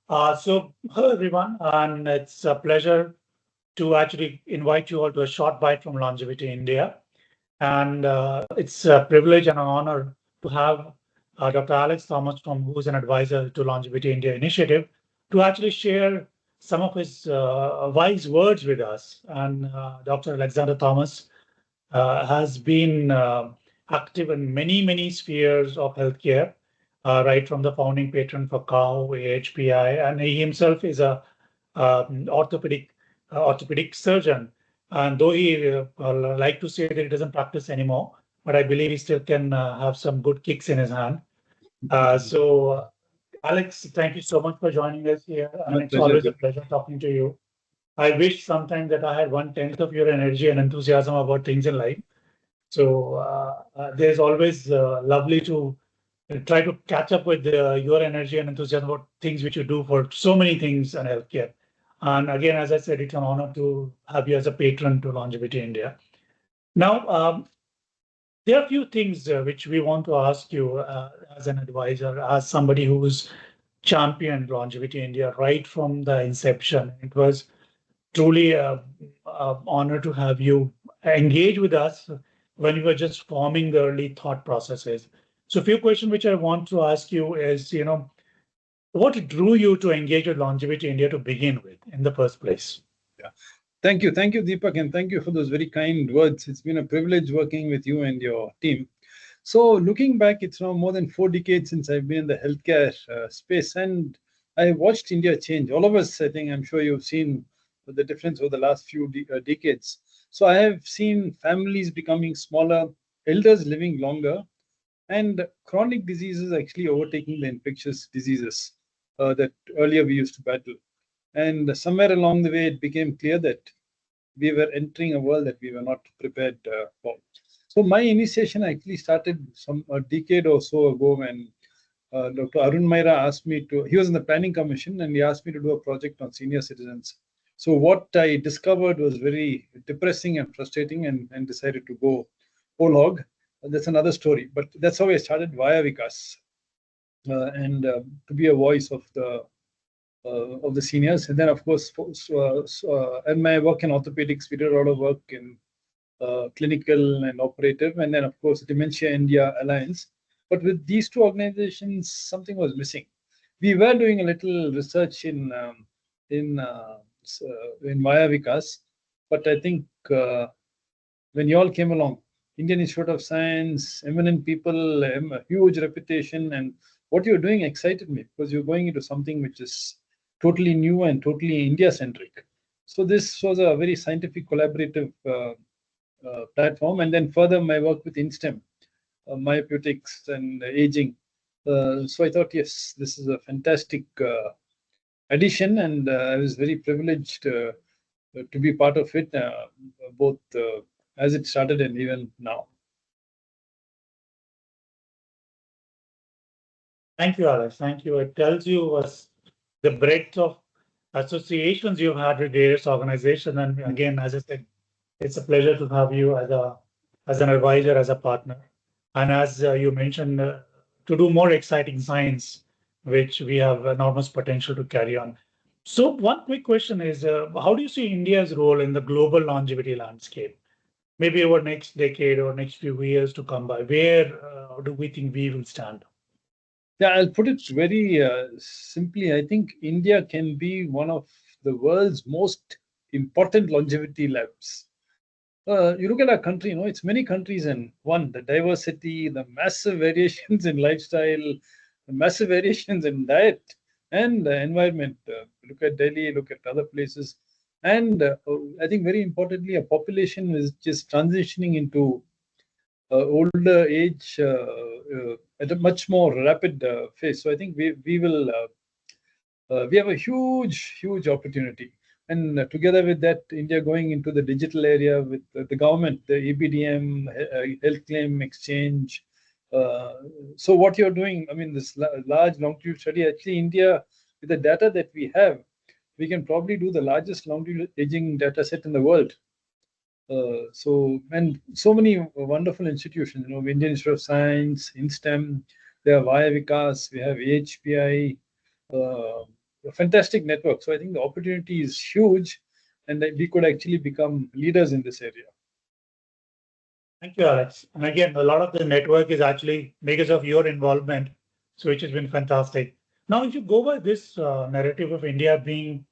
Hello everyone, and it's a pleasure to actually invite you all to a short bite from Longevity India. And it's a privilege and an honor to have Dr. Alex Thomas, who's an advisor to Longevity India initiative, to actually share some of his wise words with us. And Dr. Alexander Thomas has been active in many spheres of healthcare, right from the founding patron for CAHO, AHPI, and he himself is a orthopedic surgeon. And though he like to say that he doesn't practice anymore, but I believe he still can have some good kicks in his hand. Alex, thank you so much for joining us here, and it's always a pleasure talking to you. I wish sometime that I had 1/10 of your energy and enthusiasm about things in life. So there's always lovely to try to catch up with your energy and enthusiasm about things which you do for so many things in healthcare. And again, as I said, it's an honor to have you as a patron to Longevity India. Now, there are a few things which we want to ask you as an advisor, as somebody who's championed Longevity India right from the inception. It was truly an honor to have you engage with us when we were just forming the early thought processes. So a few questions which I want to ask you is, what drew you to engage with Longevity India to begin with in the first place? Yeah. Thank you, Deepak, and thank you for those very kind words. It's been a privilege working with you and your team. So looking back, it's now more than 4 decades since I've been in the healthcare space, and I watched India change. All of us, I think, I'm sure you've seen the difference over the last few decades. So I have seen families becoming smaller, elders living longer, and chronic diseases actually overtaking the infectious diseases that earlier we used to battle. And somewhere along the way, it became clear that we were entering a world that we were not prepared for. So my initiation actually started a decade or so ago when Dr. Arun Maira asked me to, he was in the planning commission and he asked me to do a project on senior citizens. So what I discovered was very depressing and frustrating and decided to go whole hog. That's another story, but that's how I started Vaya Vikas and to be a voice of the seniors. And then, of course, and my work in orthopedics, we did a lot of work in clinical and operative, and then, of course, Dementia India Alliance. But with these two organizations, something was missing. We were doing a little research in Vaya Vikas, but I think when you all came along, Indian Institute of Science, eminent people, a huge reputation, and what you're doing excited me because you're going into something which is totally new and totally India-centric. So this was a very scientific, collaborative platform. And then further, my work with InSTEM, myopeutics and aging. So I thought, yes, this is a fantastic addition, and I was very privileged to be part of it, both as it started and even now. Thank you, Alex. Thank you. It tells you the breadth of associations you've had with various organizations. And again, as I said, it's a pleasure to have you as an advisor, as a partner. And as you mentioned, to do more exciting science, which we have enormous potential to carry on. So one quick question is, how do you see India's role in the global longevity landscape? Maybe over next decade or next few years to come by, where do we think we will stand? Yeah, I'll put it very simply. I think India can be one of the world's most important longevity labs. You look at our country, it's many countries in one. The diversity, the massive variations in lifestyle, the massive variations in diet and environment. Look at Delhi, look at other places. And I think very importantly, a population is just transitioning into older age at a much more rapid phase. So I think we have a huge opportunity. And together with that, India going into the digital area with the government, the EPDM, health claim exchange. So what you're doing, I mean, this large longitudinal study, actually India, with the data that we have, we can probably do the largest longitudinal aging data set in the world. And so many wonderful institutions, Indian Institute of Science, InSTEM, there are Vaya Vikas, we have AHPI, a fantastic network. So I think the opportunity is huge, and that we could actually become leaders in this area. Thank you, Alex. And again, a lot of the network is actually because of your involvement, so which has been fantastic. Now, if you go by this narrative of India being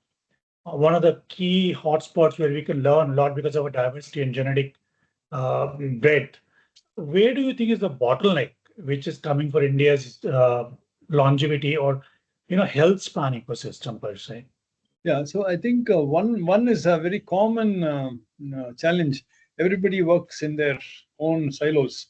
one of the key hotspots where we can learn a lot because of our diversity and genetic breadth, where do you think is the bottleneck which is coming for India's longevity or health span ecosystem per se? Yeah, so I think one is a very common challenge. Everybody works in their own silos.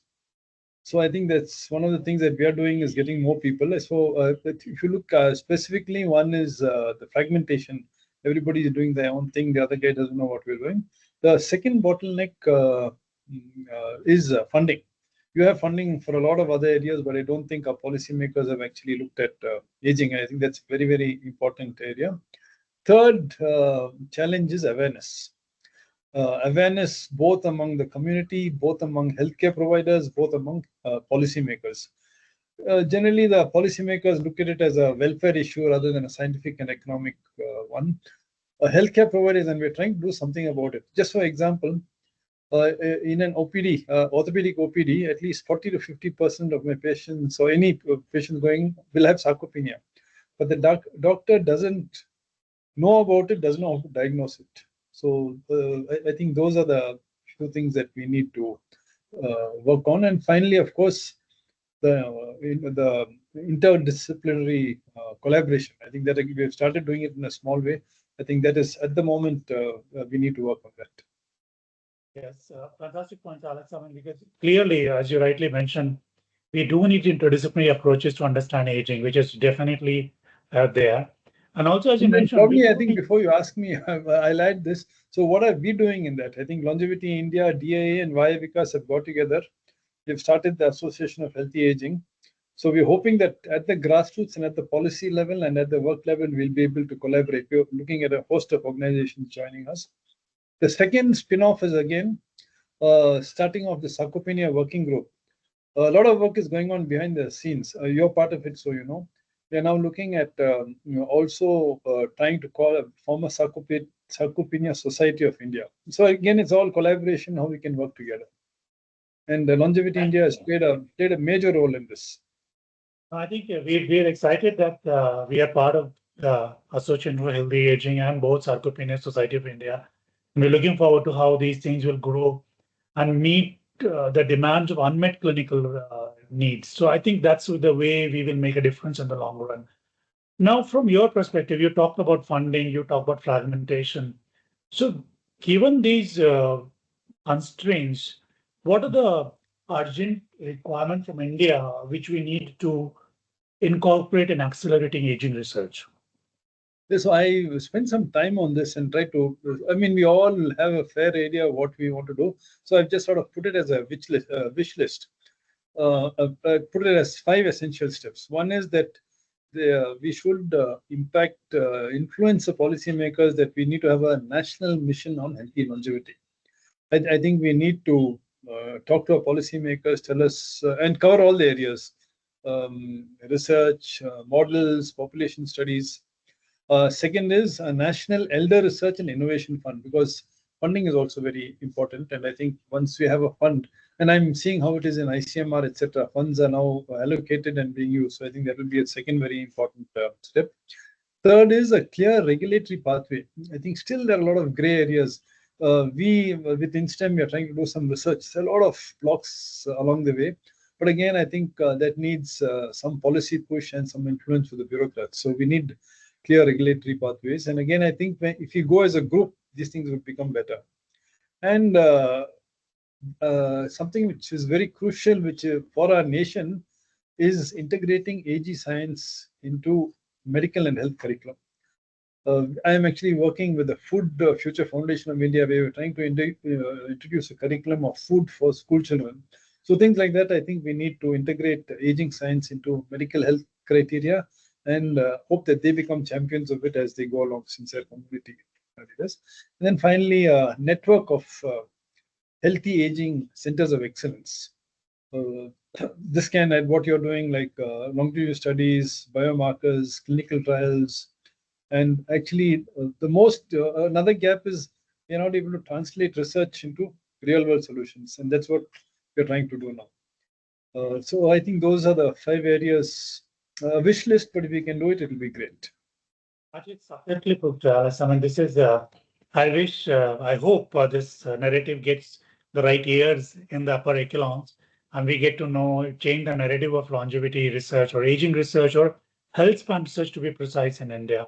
So I think that's one of the things that we are doing is getting more people. So if you look specifically, one is the fragmentation. Everybody is doing their own thing. The other guy doesn't know what we're doing. The second bottleneck is funding. You have funding for a lot of other areas, but I don't think our policymakers have actually looked at aging. I think that's a very, very important area. Third challenge is awareness. Awareness both among the community, both among healthcare providers, both among policymakers. Generally, the policymakers look at it as a welfare issue rather than a scientific and economic one. Healthcare providers, and we're trying to do something about it. Just for example, in an OPD, orthopedic OPD, at least 40 to 50% of my patients or any patient going will have sarcopenia. But the doctor doesn't know about it, doesn't know how to diagnose it. So I think those are the few things that we need to work on. And finally, of course, the interdisciplinary collaboration. I think that we have started doing it in a small way. I think that is at the moment we need to work on that. Yes, fantastic point, Alex. I mean, because clearly, as you rightly mentioned, we do need interdisciplinary approaches to understand aging, which is definitely there. And also, as you mentioned, probably I think before you ask me, I'll add this. So what are we doing in that? I think Longevity India, DIA, and VIA Vikas have got together. We've started the Association of Healthy Aging. So we're hoping that at the grassroots and at the policy level and at the work level, we'll be able to collaborate. We're looking at a host of organizations joining us. The second spin-off is again starting off the sarcopenia working group. A lot of work is going on behind the scenes. You're part of it, so you know. We are now looking at also trying to form a sarcopenia society of India. So again, it's all collaboration, how we can work together. And Longevity India has played a major role in this. I think we're excited that we are part of the Association for Healthy Aging and both Sarcopenia Society of India. And we're looking forward to how these things will grow and meet the demands of unmet clinical needs. So I think that's the way we will make a difference in the long run. Now, from your perspective, you talked about funding, you talked about fragmentation. So given these constraints, what are the urgent requirements from India which we need to incorporate in accelerating aging research? So I spent some time on this and try to, I mean, we all have a fair idea of what we want to do. So I've just sort of put it as a wish list. Put it as 5 essential steps. One is that we should influence the policymakers that we need to have a national mission on healthy longevity. I think we need to talk to our policymakers, tell us, and cover all the areas, research, models, population studies. Second is a national elder research and innovation fund, because funding is also very important. And I think once we have a fund, and I'm seeing how it is in ICMR, etc., funds are now allocated and being used. So I think that will be a second very important step. Third is a clear regulatory pathway. I think still there are a lot of gray areas. We, with INSTEM, we are trying to do some research. There are a lot of blocks along the way. But again, I think that needs some policy push and some influence for the bureaucrats. So we need clear regulatory pathways. And again, I think if you go as a group, these things will become better. And something which is very crucial, which for our nation, is integrating AG science into medical and health curriculum. I am actually working with the Food Future Foundation of India, where we're trying to introduce a curriculum of food for school children. So things like that, I think we need to integrate aging science into medical health criteria and hope that they become champions of it as they go along since their community leaders. And then finally, a network of healthy aging centers of excellence. This can add what you're doing, like longevity studies, biomarkers, clinical trials, And actually, another gap is we're not able to translate research into real world solutions. And that's what we're trying to do now. So I think those are the 5 areas, wish list, but if we can do it, it'll be great. Actually, it's perfectly put, Alice. I mean, this is, I hope this narrative gets the right ears in the upper echelons and we get to know, change the narrative of longevity research or aging research or health span research to be precise in India.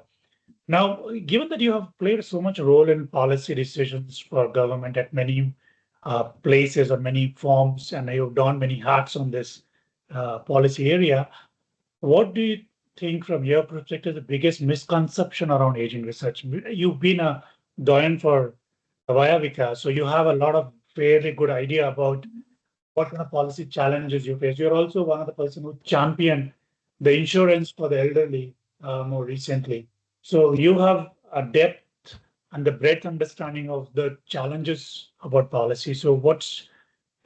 Now, given that you have played so much role in policy decisions for government at many places or many forms, and you've done many hats on this policy area, what do you think from your perspective the biggest misconception around aging research? You've been a doyen for Avaya, so you have a lot of fairly good idea about what kind of policy challenges you face. You're also one of the person who championed the insurance for the elderly more recently. So you have a depth and the breadth understanding of the challenges about policy. So what's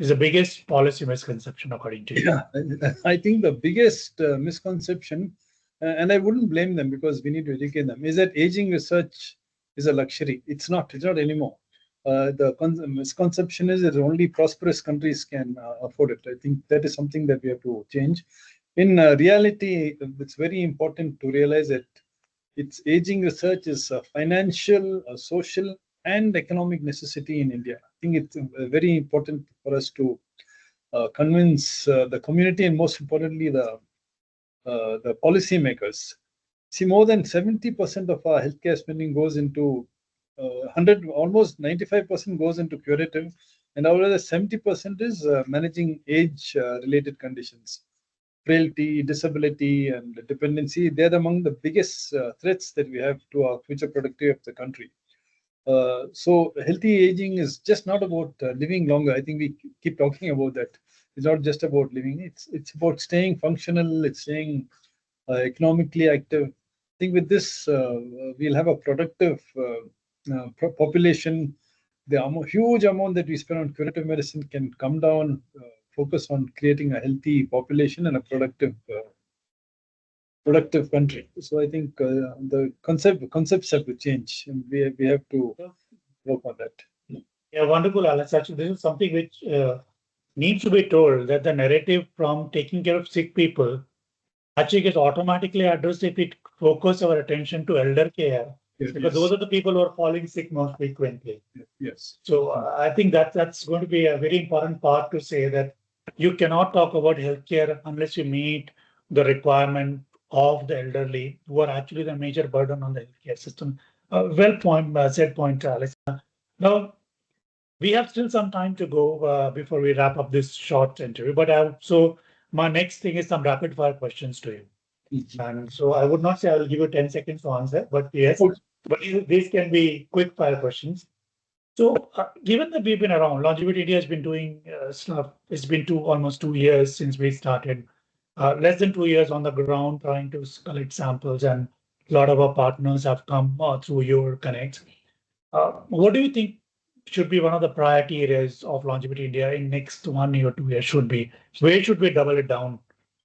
is the biggest policy misconception according to you? Yeah, I think the biggest misconception, and I wouldn't blame them because we need to educate them, is that aging research is a luxury. It's not anymore. The misconception is that only prosperous countries can afford it. I think that is something that we have to change. In reality, it's very important to realize that it's aging research is a financial, a social, and economic necessity in India. I think it's very important for us to convince the community and most importantly the policymakers. See, more than 70% of our healthcare spending goes into 100, almost 95% goes into curative, and over 70% is managing age-related conditions. Frailty, disability, and dependency, they're among the biggest threats that we have to our future productivity of the country. So healthy aging is just not about living longer. I think we keep talking about that. It's not just about living. It's about staying functional. It's staying economically active. I think with this, we'll have a productive population. The huge amount that we spend on curative medicine can come down, focus on creating a healthy population and a productive country. So I think the concepts have to change, and we have to work on that. Yeah, wonderful, Alice. Actually, this is something which needs to be told that the narrative from taking care of sick people actually gets automatically addressed if we focus our attention to elder care, because those are the people who are falling sick most frequently. Yes. So I think that's going to be a very important part to say that you cannot talk about healthcare unless you meet the requirement of the elderly, who are actually the major burden on the healthcare system. Said point, Alex. Now, we have still some time to go before we wrap up this short interview, but so my next thing is some rapid fire questions to you. And so I would not say I will give you 10 seconds to answer, but yes, but these can be quick fire questions. So given that we've been around, Longevity India has been doing stuff. It's been almost 2 years since we started. Less than 2 years on the ground trying to collect samples, and a lot of our partners have come through your connect. What do you think should be one of the priority areas of Longevity India in next 1 year, 2 years should be? Where should we double it down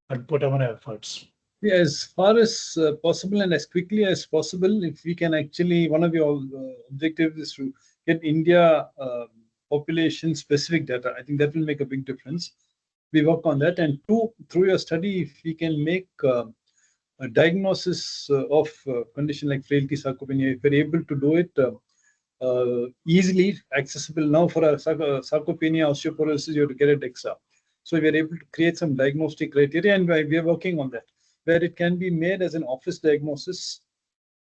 and put our efforts? Yeah, as far as possible and as quickly as possible, if we can actually, one of your objectives is to get India population specific data. I think that will make a big difference. We work on that. And two, through your study, if we can make a diagnosis of condition like frailty, sarcopenia, if we're able to do it easily accessible. Now for a sarcopenia, osteoporosis, you have to get a DEXA. So we are able to create some diagnostic criteria, and we are working on that, where it can be made as an office diagnosis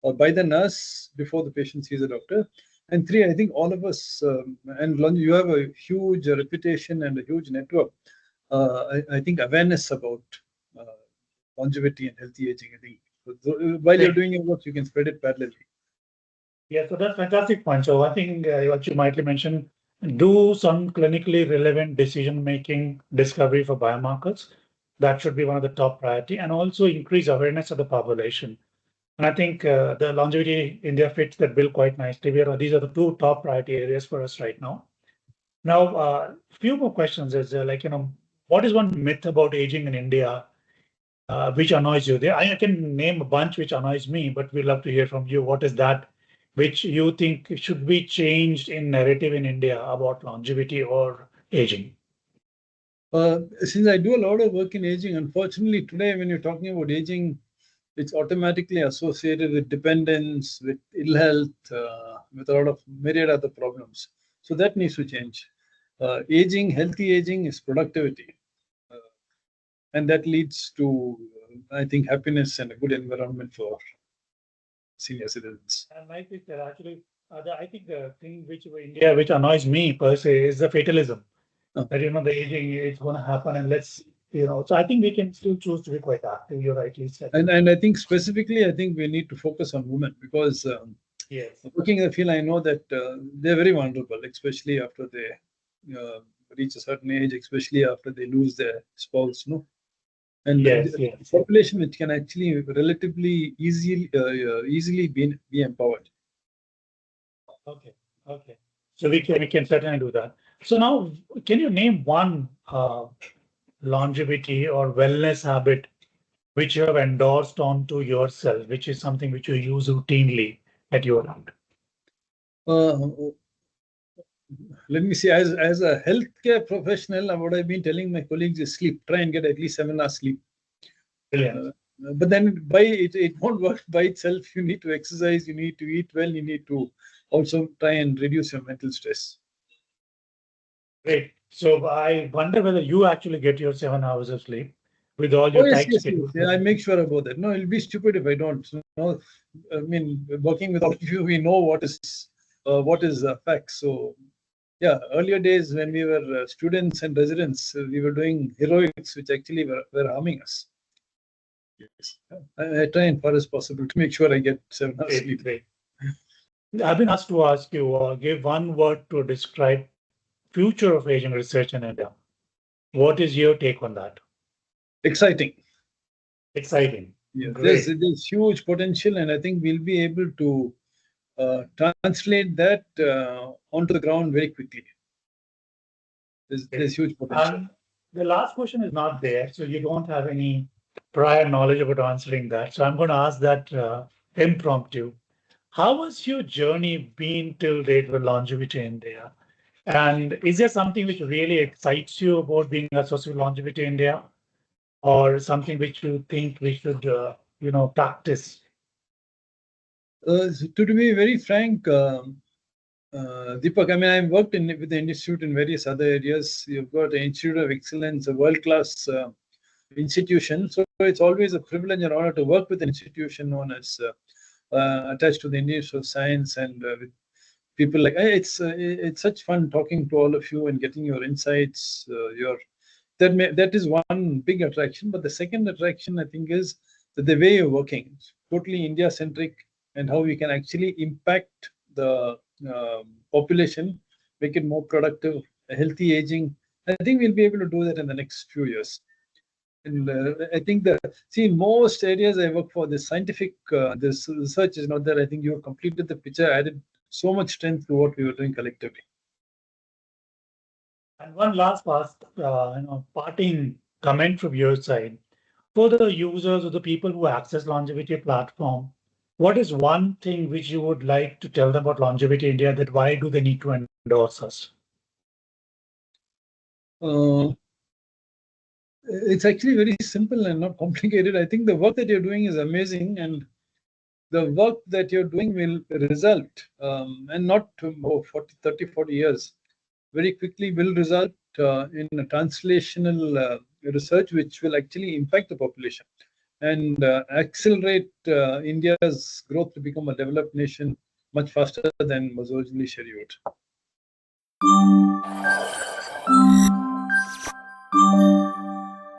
or by the nurse before the patient sees a doctor. And three, I think all of us, and you have a huge reputation and a huge network. I think awareness about longevity and healthy aging. I think while you're doing your work, you can spread it parallelly. Yeah, so that's fantastic point. So I think what you might mention, do some clinically relevant decision-making discovery for biomarkers. That should be one of the top priority, and also increase awareness of the population. And I think the Longevity India fits that bill quite nicely. These are the two top priority areas for us right now. Now, a few more questions is what is one myth about aging in India which annoys you? I can name a bunch which annoys me, but we'd love to hear from you. What is that which you think should be changed in narrative in India about longevity or aging? Since I do a lot of work in aging, unfortunately, today when you're talking about aging, it's automatically associated with dependence, with ill health, with a lot of myriad other problems. So that needs to change. Healthy aging is productivity. And that leads to, I think, happiness and a good environment for senior citizens. And like we said, actually, I think the thing which India, which annoys me per se, is the fatalism. That the aging is going to happen, and let's So I think we can still choose to be quite active. You're rightly said. And I think specifically, I think we need to focus on women because yes, working in the field, I know that they're very vulnerable, especially after they reach a certain age, especially after they lose their spouse. No. And the population which can actually relatively easily be empowered. Okay. So we can certainly do that. So now, can you name one longevity or wellness habit which you have endorsed onto yourself, which is something which you use routinely at your end? Let me see. As a healthcare professional, what I've been telling my colleagues is sleep. Try and get at least 7 hours sleep. But then it won't work by itself. You need to exercise, you need to eat well, you need to also try and reduce your mental stress. Great. So I wonder whether you actually get your 7 hours of sleep with all your tight schedule. Yeah, I make sure about that. No, it'll be stupid if I don't. No, I mean, working with all of you, we know what is facts. So yeah, earlier days when we were students and residents, we were doing heroics which actually were harming us. Yes. I try and far as possible to make sure I get 7 hours sleep. Great. I've been asked to ask you, give one word to describe future of aging research in India. What is your take on that? Exciting. Yeah, there's huge potential, and I think we'll be able to translate that onto the ground very quickly. There's huge potential. And the last question is not there, so you don't have any prior knowledge about answering that. So I'm going to ask that impromptu. How has your journey been till date with Longevity India? And is there something which really excites you about being associated with Longevity India, or something which you think we should, practice? To be very frank, Deepak, I mean, I've worked with the institute in various other areas. You've got an Institute of Excellence, a world-class institution. So it's always a privilege and honor to work with an institution known as attached to the Indian Institute of Science, and with people like it's such fun talking to all of you and getting your insights. That is one big attraction. But the second attraction, I think, is that the way you're working. It's totally India-centric, and how we can actually impact the population, make it more productive, a healthy aging. I think we'll be able to do that in the next few years. And I think in most areas I work for, the scientific, this research is not there. I think you have completed the picture, added so much strength to what we were doing collectively. And one last parting comment from your side. For the users or the people who access Longevity platform, what is one thing which you would like to tell them about Longevity India, that why do they need to endorse us? It's actually very simple and not complicated. I think the work that you're doing is amazing, and the work that you're doing will result, and not 30-40 years, very quickly will result in a translational research which will actually impact the population and accelerate India's growth to become a developed nation much faster than was originally scheduled.